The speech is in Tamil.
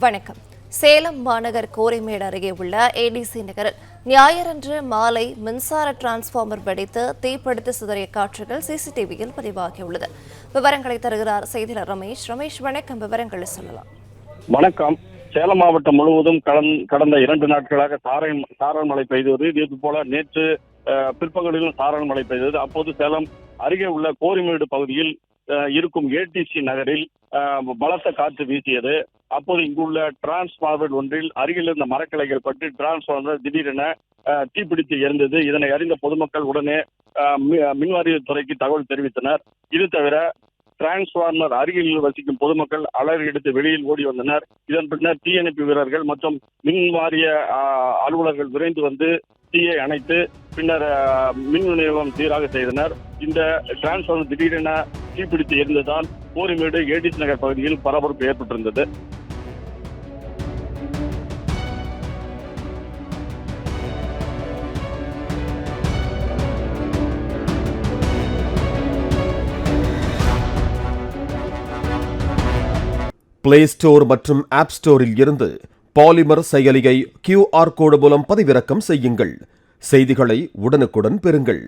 வணக்கம். சேலம் மாநகர் கோரிமேடு அருகே உள்ள ஏடிசி நகரில் ஞாயிறன்று மாலை மின்சார டிரான்ஸ்பார்மர் வெடித்து தீப்பிடித்து சிதறிய காட்சிகள் சிசிடிவியில் பதிவாகியுள்ளது. விவரங்களை தருகிறார் செய்தியாளர் ரமேஷ். வணக்கம். விவரங்களை சொல்லலாம். வணக்கம். சேலம் மாவட்டம் முழுவதும் கடந்த 2 நாட்களாக சாரல் மழை பெய்தது. இது போல நேற்று பிற்பகலிலும் சாரல் மழை பெய்தது. அப்போது சேலம் அருகே உள்ள கோரிமேடு பகுதியில் இருக்கும் ஏடிசி நகரில் பலத்த காற்று வீசியது. அப்போது இங்குள்ள டிரான்ஸ்பார்மர் ஒன்றில் அருகில் இருந்த மரக்கிளைகள் பற்றி டிரான்ஸ்பார்மர் திடீரென தீப்பிடித்து எரிந்தது. இதனை அறிந்த பொதுமக்கள் உடனே மின்வாரியத்துறைக்கு தகவல் தெரிவித்தனர். இது தவிர டிரான்ஸ்பார்மர் அருகில் வசிக்கும் பொதுமக்கள் அலறி எடுத்து வெளியில் ஓடி வந்தனர். இதன் பின்னர் தீயணைப்பு வீரர்கள் மற்றும் மின்வாரிய அலுவலர்கள் விரைந்து வந்து தீயை அணைத்து பின்னர் மின் விநியோகம் சீராக செய்தனர். இந்த டிரான்ஸ்பார்மர் திடீரென தீப்பிடித்து எரிந்ததால் கோரிமேடு ஏடிசி நகர் பகுதியில் பரபரப்பு ஏற்பட்டிருந்தது. பிளே ஸ்டோர் மற்றும் ஆப் ஸ்டோரில் இருந்து பாலிமர் செயலியை QR கோடு மூலம் பதிவிறக்கம் செய்யுங்கள். செய்திகளை உடனுக்குடன் பெறுங்கள்.